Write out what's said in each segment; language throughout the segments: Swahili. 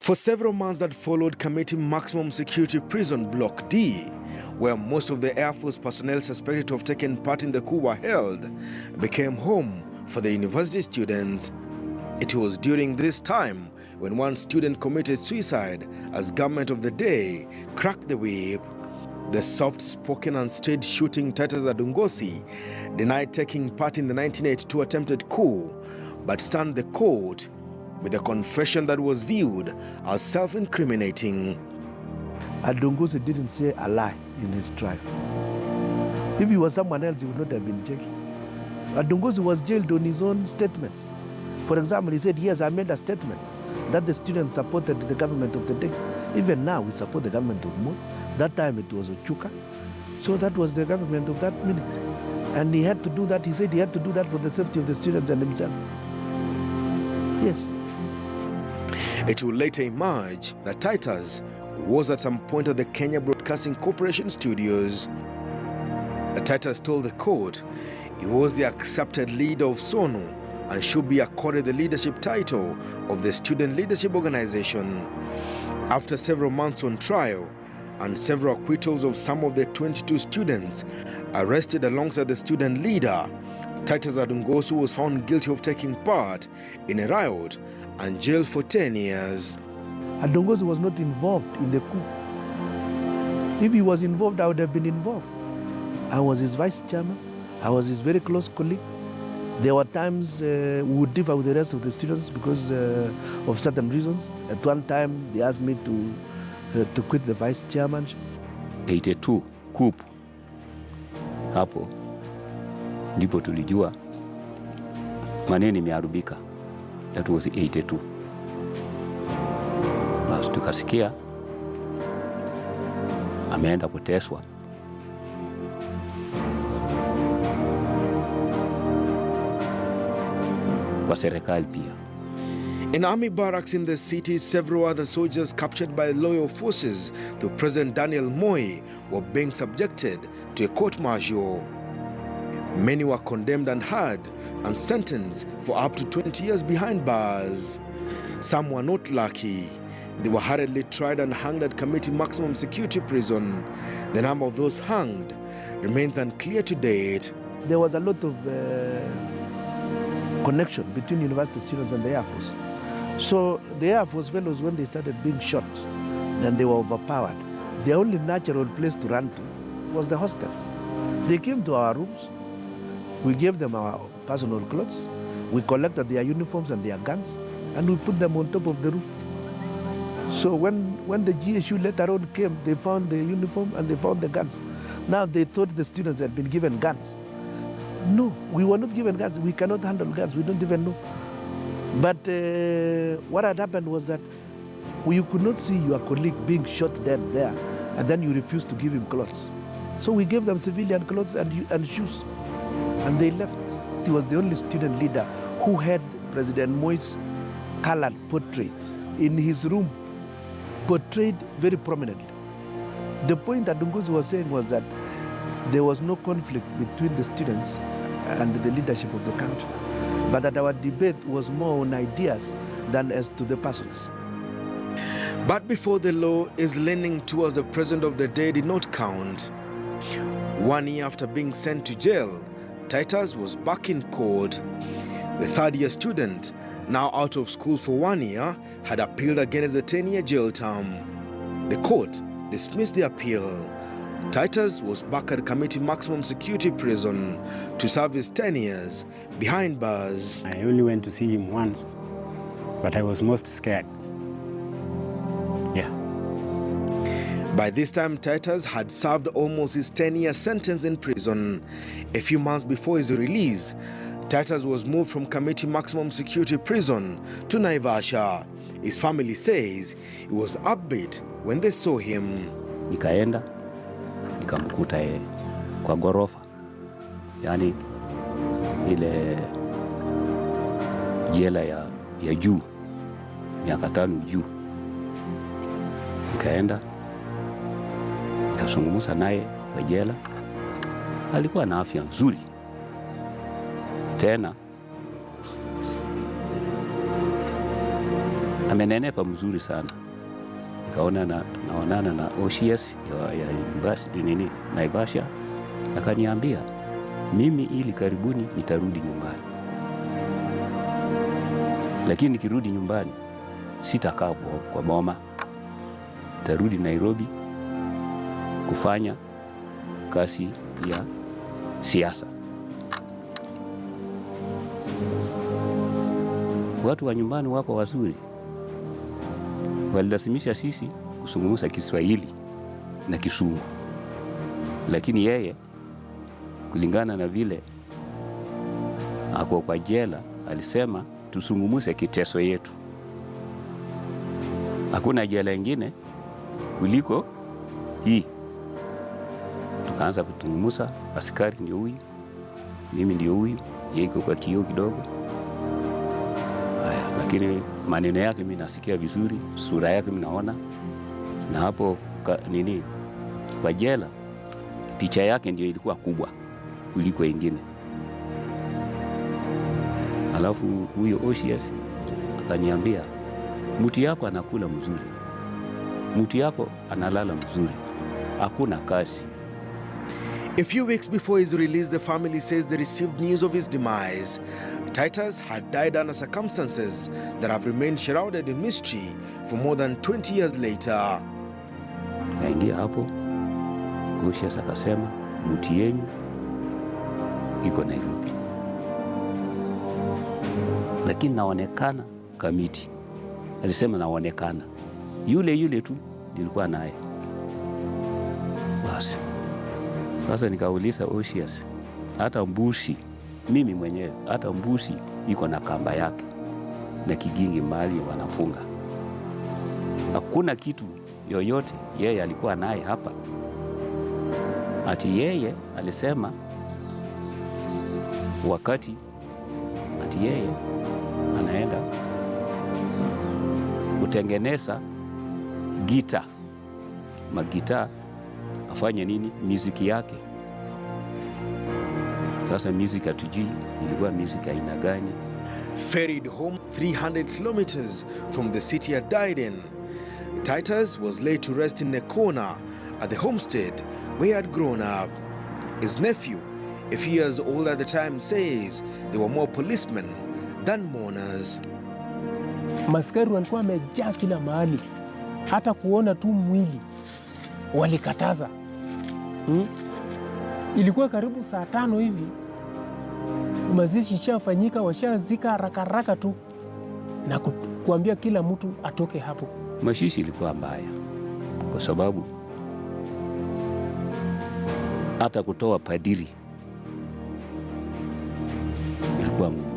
For several months that followed, Committee Maximum Security Prison Block D, where most of the Air Force personnel suspected to have taken part in the coup were held, became home for the university students. It was during this time when one student committed suicide as government of the day cracked the whip. The soft-spoken and straight-shooting Titus Adungosi denied taking part in the 1982 attempted coup, but stunned the court with a confession that was viewed as self-incriminating. Adungosi didn't say a lie in his trial. If he was someone else, he would not have been jailed. Adungosi was jailed on his own statements. For example, he said, yes, I made a statement that the students supported the government of the day. Even now, we support the government of Mo. That time it was Ochuka. So that was the government of that minute. And he had to do that. He said he had to do that for the safety of the students and himself. Yes. It will later emerge that Titus was at some point at the Kenya Broadcasting Corporation studios. Titus told the court he was the accepted leader of SONU and should be accorded the leadership title of the student leadership organization. After several months on trial and several acquittals of some of the 22 students arrested alongside the student leader, Titus Adungosi was found guilty of taking part in a riot and jailed for 10 years. Adungosi was not involved in the coup. If he was involved, I would have been involved. I was his vice chairman. I was his very close colleague. There were times we would differ with the rest of the students because of certain reasons. At one time, they asked me to quit the vice chairmanship. 82 coup. Hapo ndipo tulijua maneno imeharibika. That was 82. Basi tukasikia ameenda kuteswa. Kwa serikali pia. In army barracks in the city, several other soldiers captured by loyal forces to President Daniel Moi were being subjected to a court-martial. Many were condemned and hard and sentenced for up to 20 years behind bars. Some were not lucky. They were hurriedly tried and hanged at Committee Maximum Security Prison. The number of those hanged remains unclear to date. There was a lot of connection between university students and the Air Force. So the Air Force fellows, when they started being shot, then they were overpowered. The only natural place to run to was the hostels. They came to our rooms. We gave them our personal clothes. We collected their uniforms and their guns, and we put them on top of the roof. So when the GSU later on came, they found the uniform and they found the guns. Now they thought the students had been given guns. No, we were not given guns. We cannot handle guns. We don't even know. But what had happened was that you could not see your colleague being shot dead there, and then you refused to give him clothes. So we gave them civilian clothes and shoes, and they left. He was the only student leader who had President Moi's colored portrait in his room, portrayed very prominently. The point that Adungosi was saying was that there was no conflict between the students and the leadership of the country, but that our debate was more on ideas than as to the persons. But before the law is leaning towards the president of the day did not count. 1 year after being sent to jail, Titus was back in court. The third-year student, now out of school for 1 year, had appealed against the 10-year jail term. The court dismissed the appeal. Titus was back at Committee Maximum Security Prison to serve his 10 years behind bars. I only went to see him once, but I was most scared. Yeah. By this time, Titus had served almost his 10-year sentence in prison. A few months before his release, Titus was moved from Committee Maximum Security Prison to Naivasha. His family says he was upbeat when they saw him. Nikaenda, nikamkuta yeye kwa gorofa. Yani ile jela ya juu, miaka 5 juu. Nikaenda, nikazungumza naye kwa jela. Alikuwa na afya nzuri. Tena amenenepa mzuri sana. Nikaona naonana na OCS ya Naivasha, akaniambia mimi ili karibuni nitarudi nyumbani, lakini nikirudi nyumbani sitakaa kwa boma, nitarudi Nairobi kufanya kazi ya siasa. Watu wa nyumbani wako wazuri, walilazimisha sisi kuzungumza Kiswahili na Kizungu, lakini yeye kulingana na vile ako kwa jela alisema tuzungumze Kiteso yetu. Hakuna jela ingine kuliko hii. Tukaanza kuzungumza, askari ndio huyu, mimi ndio huyu, yeye iko kwa kioo kidogo. Lakini maneno yake mimi nasikia vizuri, sura yake mimi naona, na hapo kwa jela picha yake ndio ilikuwa kubwa kuliko ingine. Alafu huyo OCS akaniambia mtu yako anakula mzuri, mtu yako analala mzuri, hakuna kazi. A few weeks before his release, the family says they received news of his demise. Titus had died under circumstances that have remained shrouded in mystery for more than 20 years later. Kaingia hapo, OCS akasema mtu yenyu iko Nairobi, lakini naonekana kamiti. Alisema naonekana yule tu nilikuwa naye. Basi sasa nikauliza OCS, hata mbuzi mimi mwenyewe, hata mbuzi iko na kamba yake na kigingi mahali wanafunga. Hakuna kitu yoyote yeye alikuwa naye hapa. Ati yeye alisema wakati ati yeye anaenda kutengeneza magita afanye nini muziki yake. Sasa muziki hatujui ilikuwa muziki aina gani. Ferried home 300 kilometers from the city he died in, Titus was laid to rest in a corner at the homestead where he had grown up. His nephew, a few years older at the time, says there were more policemen than mourners. Maskari walikuwa wamejaa kila mahali, hata kuona tu mwili walikataza. Ilikuwa karibu saa 5 hivi, mazishi ishafanyika, washazika haraka tu na kuambia kila mtu atoke hapo. Mazishi ilikuwa mbaya kwa sababu hata kutoa padiri ilikuwa ngumu.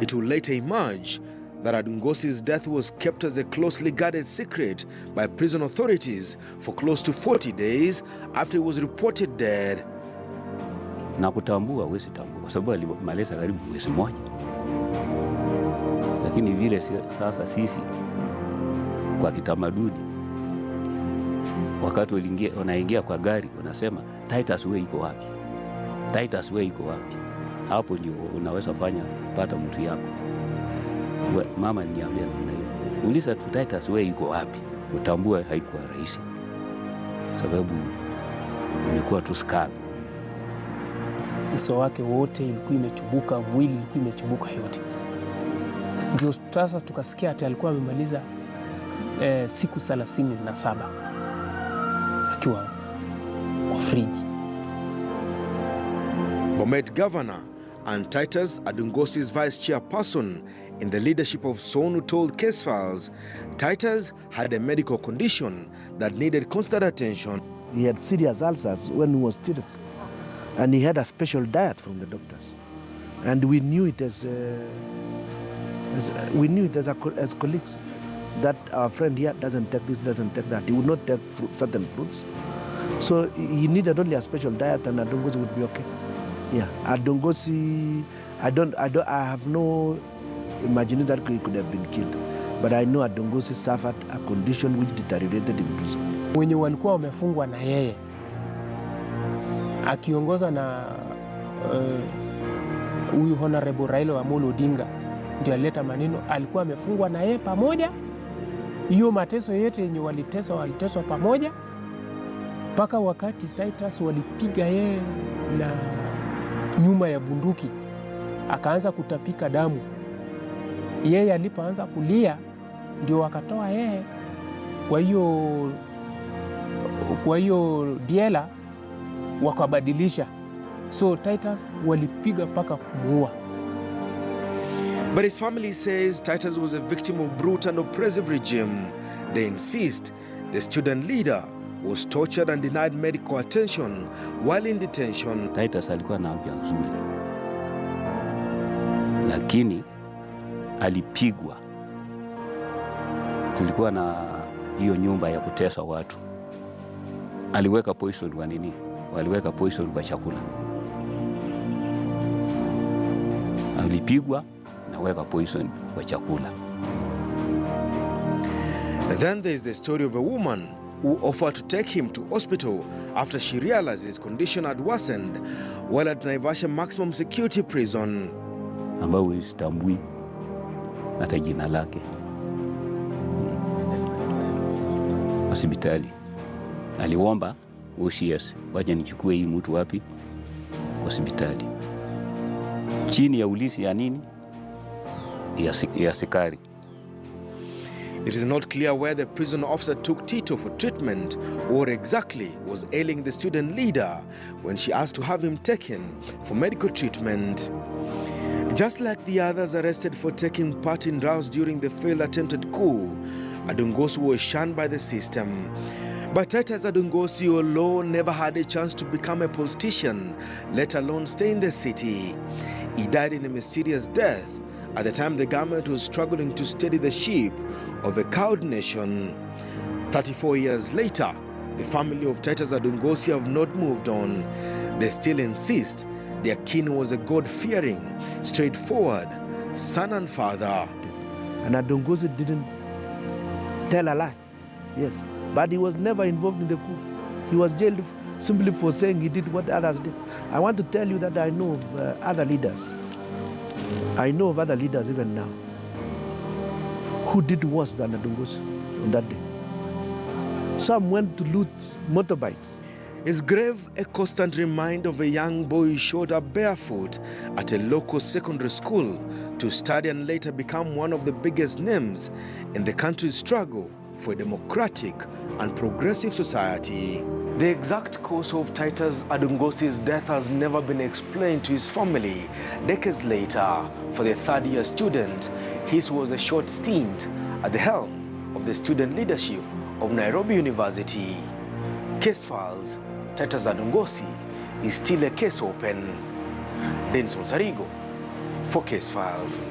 It will later emerge that Adungosi's death was kept as a closely guarded secret by prison authorities for close to 40 days after he was reported dead. Na kutambua huwezi tambua kwa sababu alimaliza karibu mwezi mmoja. Lakini vile sasa sisi kwa kitamaduni, wakati unaingia kwa gari unasema Titus wewe iko wapi? Titus wewe iko wapi? Hapo ndio unaweza pata mtu yako. Mama aliniambia namna hiyo. Uliza tu Titus wewe iko wapi? Utambua haikuwa rahisi. Sababu imekuwa tu scar. Uso wake wote ilikuwa imechubuka, mwili ilikuwa imechubuka yote. Ndio sasa tukasikia ati alikuwa amemaliza siku 37 akiwa kwa friji. Bomet Governor and Titus Adungosi's vice chairperson in the leadership of Sonu told case files Titus had a medical condition that needed constant attention. He had serious ulcers when he was treated, and he had a special diet from the doctors, and we knew it as colleagues that our friend here doesn't take this, doesn't take that. He would not take certain fruits, so he needed only a special diet, and Adungosi would be okay. Yeah, Adungosi, I have no imagination that he could have been killed, but I know Adungosi suffered a condition which deteriorated in prison. Wenye walikuwa wamefungwa na yeye akiongoza na huyu Honorable Raila Amolo Odinga ndio alileta maneno, alikuwa amefungwa na yeye pamoja hiyo mateso yote yenye waliteswa pamoja, mpaka wakati Titus walipiga yeye na nyuma ya bunduki akaanza kutapika damu. Yeye alipoanza kulia ndio wakatoa yeye kwa hiyo diela wakabadilisha. So Titus walipiga mpaka kumuua. But his family says Titus was a victim of brutal and oppressive regime. They insist the student leader was tortured and denied medical attention while in detention. Titus alikuwa na afya nzuri, lakini alipigwa. Tulikuwa na hiyo nyumba ya kutesa watu. Aliweka poison kwa nini? Waliweka poison kwa chakula. Alipigwa na weka poison kwa chakula. Then there is the story of a woman who offered to take him to hospital after she realized his condition had worsened while at Naivasha maximum security prison. Ambao sitambui hata jina lake. Hospitali. Aliomba OCS, waje nichukue hii mtu wapi? Hospitali. Chini ya ulisi ya nini? Ya askari. It is not clear where the prison officer took Tito for treatment or exactly was ailing the student leader when she asked to have him taken for medical treatment. Just like the others arrested for taking part in rows during the failed attempted coup, Adungosi was shunned by the system. But Titus Adungosi, although never had a chance to become a politician, let alone stay in the city, he died in a mysterious death at the time the government was struggling to steady the ship of a cowed nation. 34 years later, the family of Titus Adungosi have not moved on. They still insist their kin was a God-fearing, straightforward son and father. And Adungosi didn't tell a lie, yes. But he was never involved in the coup. He was jailed simply for saying he did what others did. I want to tell you that I know of other leaders. I know of other leaders even now who did worse than Adungosi on that day. Some went to loot motorbikes. His grave a constant reminder of a young boy who showed up barefoot at a local secondary school to study and later become one of the biggest names in the country's struggle for a democratic and progressive society. The exact cause of Titus Adungosi's death has never been explained to his family. Decades later, for the third-year student, his was a short stint at the helm of the student leadership of Nairobi University. Case files, Titus Adungosi is still a case open. Denson Sarigo for Case Files.